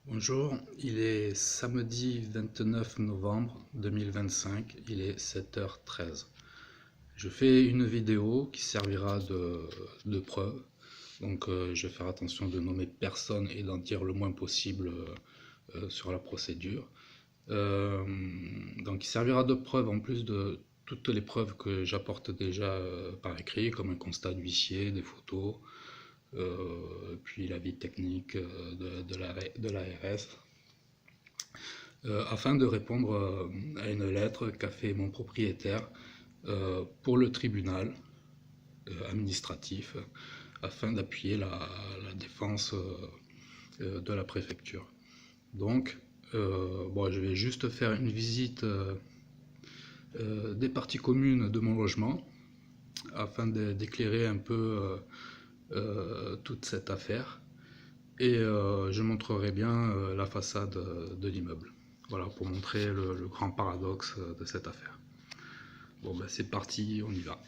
Bonjour, il est samedi 29 novembre 2025, il est 7h13. Je fais une vidéo qui servira de preuve, donc je vais faire attention de nommer personne et d'en dire le moins possible sur la procédure. Donc il servira de preuve en plus de toutes les preuves que j'apporte déjà par écrit, comme un constat d'huissier, des photos, puis l'avis technique de l'ARS, afin de répondre à une lettre qu'a fait mon propriétaire pour le tribunal administratif, afin d'appuyer la défense de la préfecture. Donc, bon, je vais juste faire une visite des parties communes de mon logement, afin d'éclairer un peu toute cette affaire. Et je montrerai bien la façade de l'immeuble. Voilà, pour montrer le grand paradoxe de cette affaire. Bon, ben c'est parti, on y va.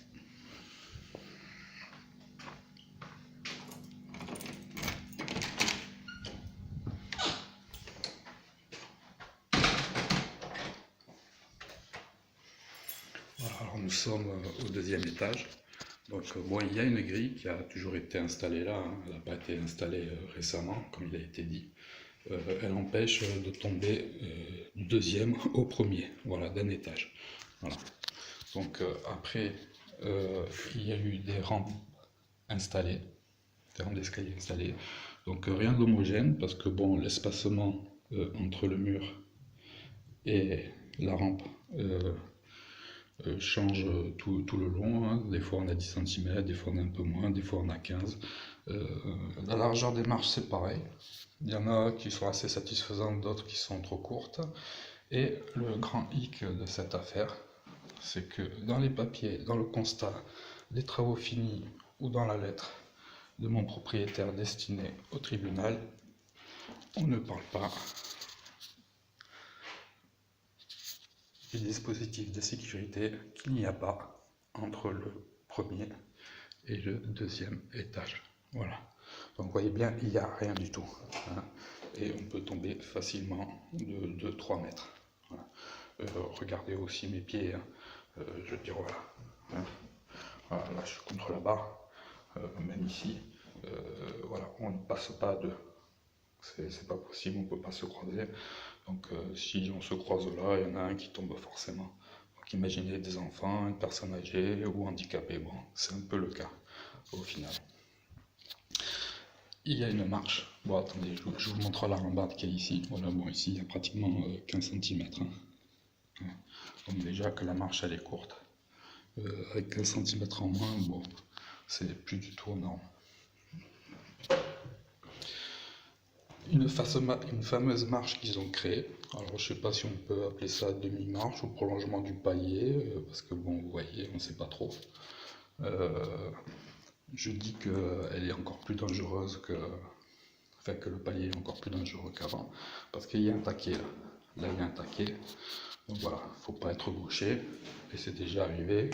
Voilà, alors nous sommes au deuxième étage. Donc, bon, il y a une grille qui a toujours été installée là, hein. Elle n'a pas été installée récemment, comme il a été dit. Elle empêche de tomber du deuxième au premier, voilà, d'un étage. Voilà. Donc, après, il y a eu des rampes installées, des rampes d'escalier installées. Donc, rien d'homogène, parce que bon, l'espacement entre le mur et la rampe change tout le long, hein. Des fois on a 10 cm, des fois on a un peu moins, des fois on a 15. La largeur des marches c'est pareil. Il y en a qui sont assez satisfaisantes, d'autres qui sont trop courtes. Et le grand hic de cette affaire, c'est que dans les papiers, dans le constat des travaux finis ou dans la lettre de mon propriétaire destinée au tribunal, on ne parle pas du dispositif de sécurité qu'il n'y a pas entre le premier et le deuxième étage. Voilà. Donc vous voyez bien, il n'y a rien du tout, hein. Et on peut tomber facilement de 3 mètres. Voilà. Regardez aussi mes pieds, hein. Je veux dire, voilà, hein. Voilà, là je suis contre la barre, même ici. Voilà, on ne passe pas de... C'est pas possible, on ne peut pas se croiser. Donc si on se croise là, il y en a un qui tombe forcément. Donc imaginez des enfants, une personne âgée ou handicapée. Bon, c'est un peu le cas au final. Il y a une marche. Bon, attendez, je vous montre la rambarde qu'il y a ici. Voilà, bon, ici, il y a pratiquement 15 cm. Hein. Donc déjà que la marche, elle est courte. Avec 15 cm en moins, bon, c'est plus du tout énorme. Une fameuse marche qu'ils ont créée. Alors je sais pas si on peut appeler ça demi-marche ou prolongement du palier, parce que bon, vous voyez, on ne sait pas trop. Je dis qu'elle est encore plus dangereuse enfin que le palier est encore plus dangereux qu'avant, parce qu'il y a un taquet là. Là il y a un taquet. Donc voilà, faut pas être gaucher. Et c'est déjà arrivé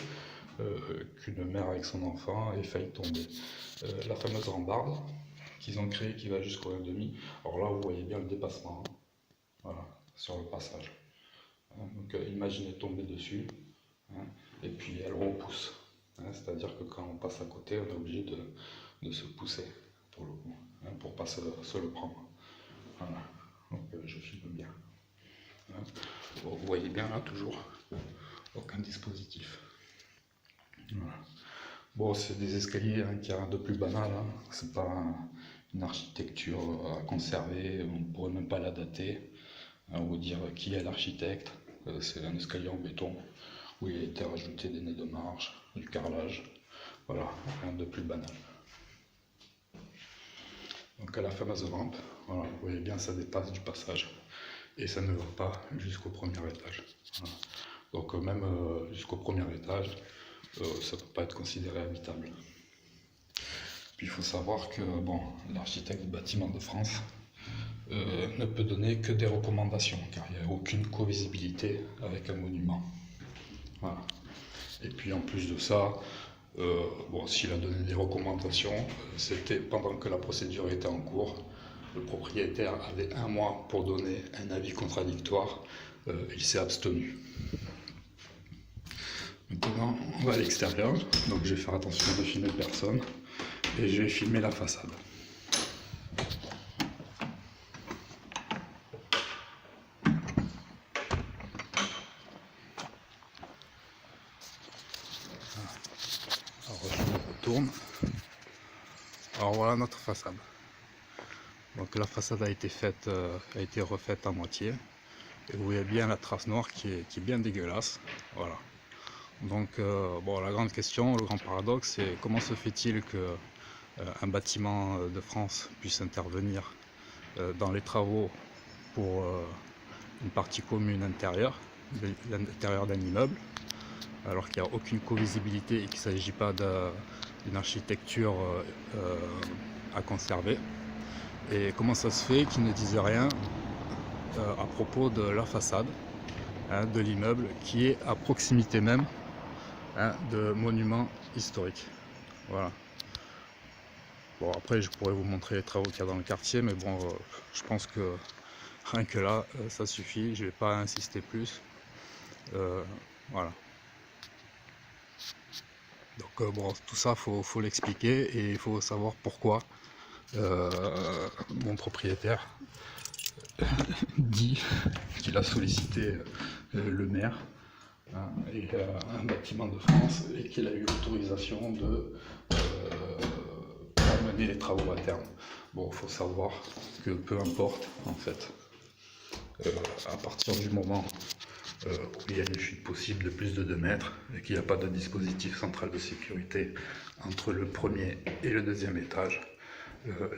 qu'une mère avec son enfant ait failli tomber. La fameuse rambarde qu'ils ont créée qui va jusqu'au 1,5. Alors là, vous voyez bien le dépassement, hein. Voilà, sur le passage. Donc imaginez tomber dessus, hein, et puis elle repousse. Hein, c'est-à-dire que quand on passe à côté, on est obligé de se pousser pour le coup, hein, pour pas se le prendre. Voilà, donc je filme bien. Hein. Bon, vous voyez bien là, toujours aucun dispositif. Voilà. Bon, c'est des escaliers, hein, qui a rien de plus banal, hein. C'est pas une architecture à conserver, on ne pourrait même pas la dater, hein, ou dire qui est l'architecte. C'est un escalier en béton où il a été rajouté des nez de marche, du carrelage. Voilà, rien de plus banal. Donc à la fameuse rampe, voilà, vous voyez bien, ça dépasse du passage et ça ne va pas jusqu'au premier étage. Voilà. Donc même jusqu'au premier étage, ça ne peut pas être considéré habitable. Puis il faut savoir que bon, l'architecte du bâtiment de France ne peut donner que des recommandations, car il n'y a aucune co-visibilité avec un monument. Voilà. Et puis en plus de ça, bon, s'il a donné des recommandations, c'était pendant que la procédure était en cours. le propriétaire avait 1 mois pour donner un avis contradictoire, il s'est abstenu. Maintenant, on va à l'extérieur, donc je vais faire attention de filmer personne, et je vais filmer la façade. Alors je retourne. Alors voilà notre façade. Donc la façade a été refaite à moitié. Et vous voyez bien la trace noire qui est bien dégueulasse. Voilà. Donc bon, la grande question, le grand paradoxe, c'est comment se fait-il que un bâtiment de France puisse intervenir dans les travaux pour une partie commune intérieure, l'intérieur d'un immeuble, alors qu'il n'y a aucune co-visibilité et qu'il ne s'agit pas d'une architecture à conserver. Et comment ça se fait qu'ils ne disent rien à propos de la façade de l'immeuble qui est à proximité même de monuments historiques. Voilà. Bon, après je pourrais vous montrer les travaux qu'il y a dans le quartier, mais bon, je pense que rien que là, ça suffit, je vais pas insister plus. Voilà. Donc bon, tout ça, faut l'expliquer et il faut savoir pourquoi mon propriétaire dit qu'il a sollicité le maire et un bâtiment de France et qu'il a eu l'autorisation de mener les travaux à terme. Bon, il faut savoir que peu importe en fait, à partir du moment où il y a une chute possible de plus de 2 mètres et qu'il n'y a pas de dispositif central de sécurité entre le premier et le deuxième étage,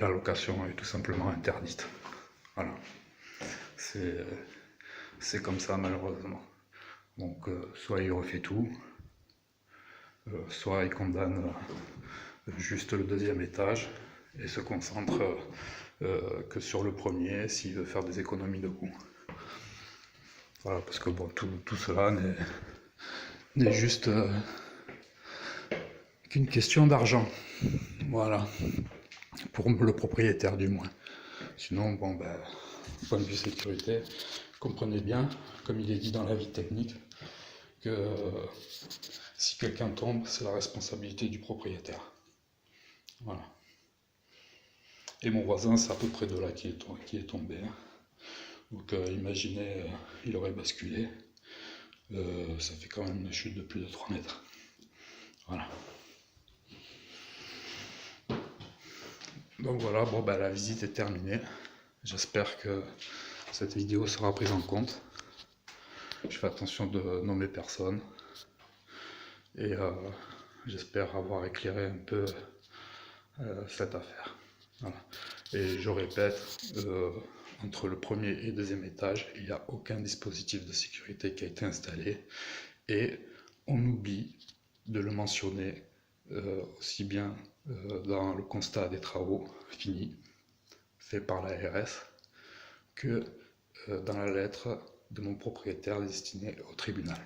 la location est tout simplement interdite. Voilà. C'est comme ça malheureusement. Donc soit il refait tout, soit il condamne juste le deuxième étage et se concentre que sur le premier s'il veut faire des économies de coûts. Voilà, parce que bon, tout cela n'est juste qu'une question d'argent. Voilà, pour le propriétaire du moins. Sinon, bon, ben, point de vue sécurité, comprenez bien, comme il est dit dans l'avis technique, que si quelqu'un tombe, c'est la responsabilité du propriétaire. Voilà. Et mon voisin, c'est à peu près de là qui est tombé. Donc imaginez, il aurait basculé. Ça fait quand même une chute de plus de 3 mètres. Voilà. Donc voilà, bon, ben, la visite est terminée. J'espère que cette vidéo sera prise en compte. Je fais attention de nommer personne. Et j'espère avoir éclairé un peu cette affaire. Voilà. Et je répète, entre le premier et le deuxième étage, il n'y a aucun dispositif de sécurité qui a été installé. Et on oublie de le mentionner aussi bien dans le constat des travaux finis, fait par l'ARS, que dans la lettre de mon propriétaire destinée au tribunal.